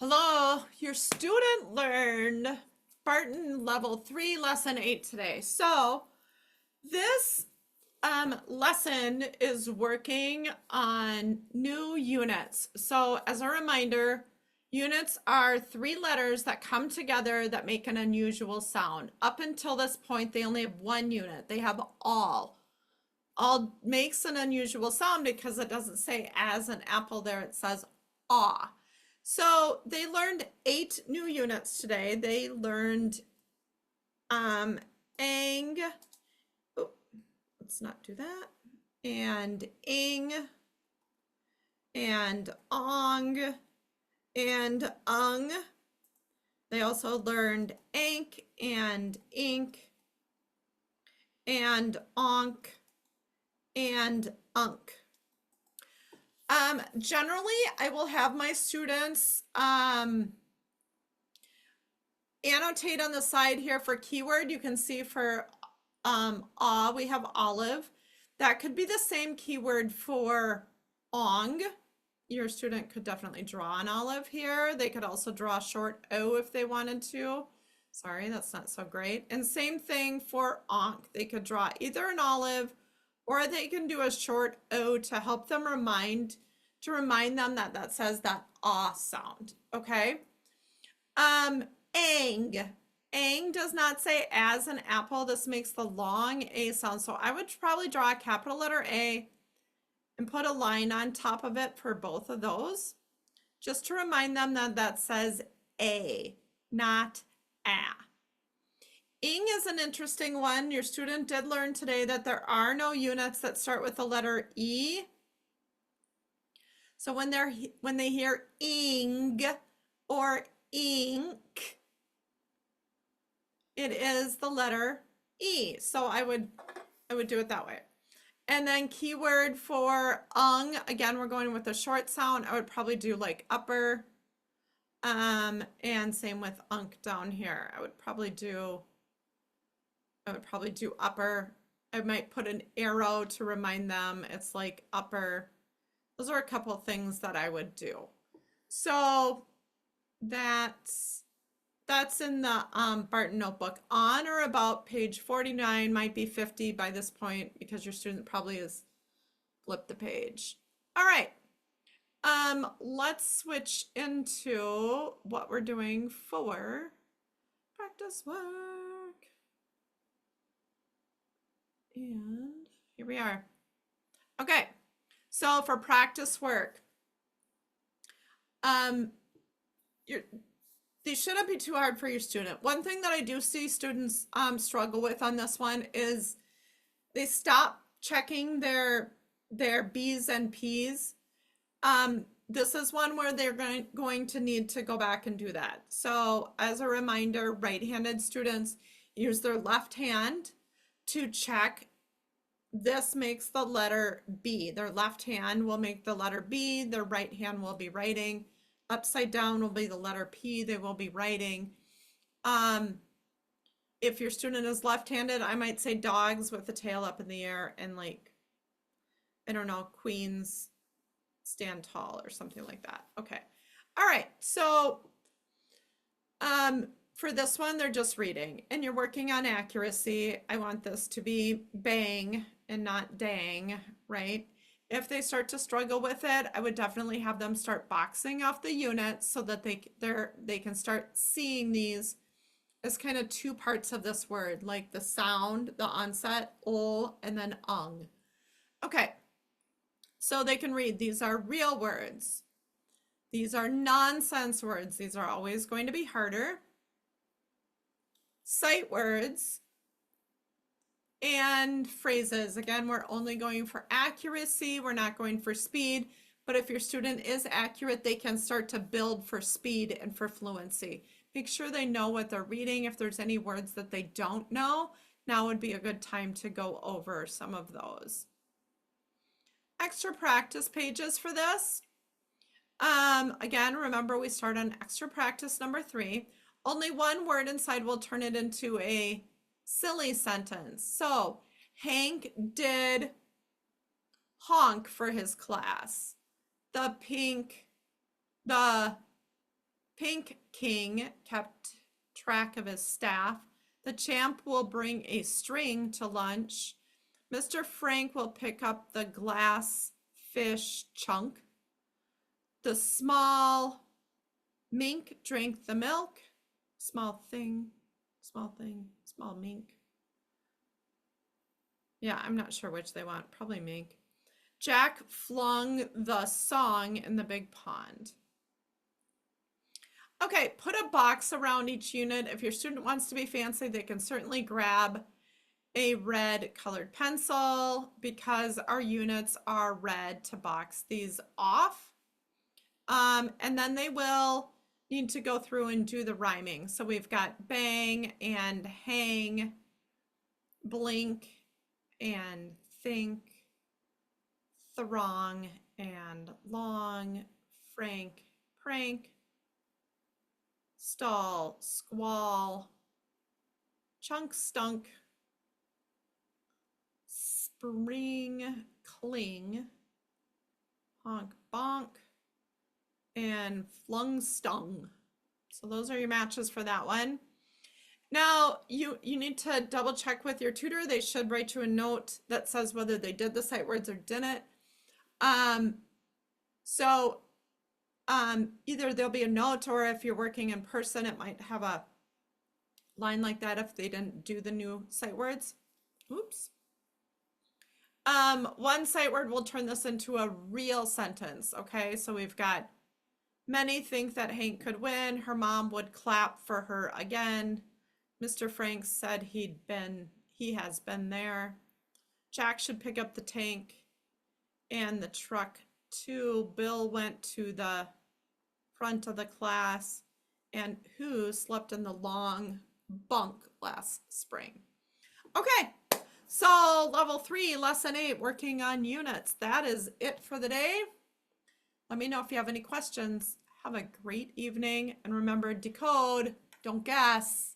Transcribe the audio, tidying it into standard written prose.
Hello, your student learned Barton Level 3, Lesson 8 today. So this lesson is working on new units. So as a reminder, units are three letters that come together that make an unusual sound. Up until this point, they only have one unit. They have all. All makes an unusual sound because it doesn't say as an apple there, it says aw. So they learned 8 new units today. They learned ang, oh, let's not do that, and ing, and ong, and ung. They also learned ank and ink, and onk, and unk. Generally, I will have my students annotate on the side here for keyword. You can see for aw, we have olive. That could be the same keyword for ong. Your student could definitely draw an olive here. They could also draw a short O if they wanted to. Sorry, that's not so great. And same thing for onk. They could draw either an olive or they can do a short O to help them remind them that that says that ah sound. Okay. Ang. Ang does not say as an apple. This makes the long A sound. So I would probably draw a capital letter A and put a line on top of it for both of those, just to remind them that that says A, not a. Ing is an interesting one. Your student did learn today that there are no units that start with the letter E. So when they hear ing or ink, it is the letter E. So I would do it that way. And then keyword for ung, again, we're going with a short sound. I would probably do like upper, and same with unk down here. I would probably do upper. I might put an arrow to remind them it's like upper. Those are a couple of things that I would do. So that's in the Barton notebook. On or about page 49, might be 50 by this point because your student probably has flipped the page. All right. Let's switch into what we're doing for practice work. And here we are. Okay, so for practice work, these shouldn't be too hard for your student. One thing that I do see students struggle with on this one is they stop checking their B's and P's. This is one where they're going to need to go back and do that. So as a reminder, right-handed students use their left hand to check. This makes the letter B. Their left hand will make the letter B. Their right hand will be writing. Upside down will be the letter P. They will be writing. If your student is left-handed, I might say dogs with the tail up in the air and like, I don't know, queens stand tall or something like that. Okay. All right. So for this one, they're just reading and you're working on accuracy. I want this to be bang and not dang, right? If they start to struggle with it, I would definitely have them start boxing off the units so that they can start seeing these as kind of two parts of this word, like the sound, the onset, ol, and then ung. Okay, so they can read. These are real words. These are nonsense words. These are always going to be harder. Sight words and phrases. Again, we're only going for accuracy. We're not going for speed. But if your student is accurate, they can start to build for speed and for fluency. Make sure they know what they're reading. If there's any words that they don't know, now would be a good time to go over some of those. Extra practice pages for this. Again, remember we start on extra practice number 3. Only one word inside will turn it into a silly sentence. So Hank did honk for his class. The Pink King kept track of his staff. The champ will bring a string to lunch. Mr. Frank will pick up the glass fish chunk. The small mink drank the milk. Small mink. Yeah, I'm not sure which they want. Probably mink. Jack flung the song in the big pond. Okay, put a box around each unit. If your student wants to be fancy, they can certainly grab a red colored pencil because our units are red to box these off. And then they will need to go through and do the rhyming. So we've got bang and hang, blink and think, throng and long, frank, prank, stall, squall, chunk, stunk, spring, cling, honk, bonk, and flung, stung. So those are your matches for that one. Now you need to double check with your tutor. They should write you a note that says whether they did the sight words or didn't. Either there'll be a note, or if you're working in person, it might have a line like that if they didn't do the new sight words. Oops. One sight word will turn this into a real sentence. Okay, so we've got many think that Hank could win. Her mom would clap for her again. Mr. Frank said he has been there. Jack should pick up the tank and the truck too. Bill went to the front of the class. And who slept in the long bunk last spring? Okay, so level 3, lesson 8, working on units. That is it for the day. Let me know if you have any questions. Have a great evening. And remember, decode, don't guess.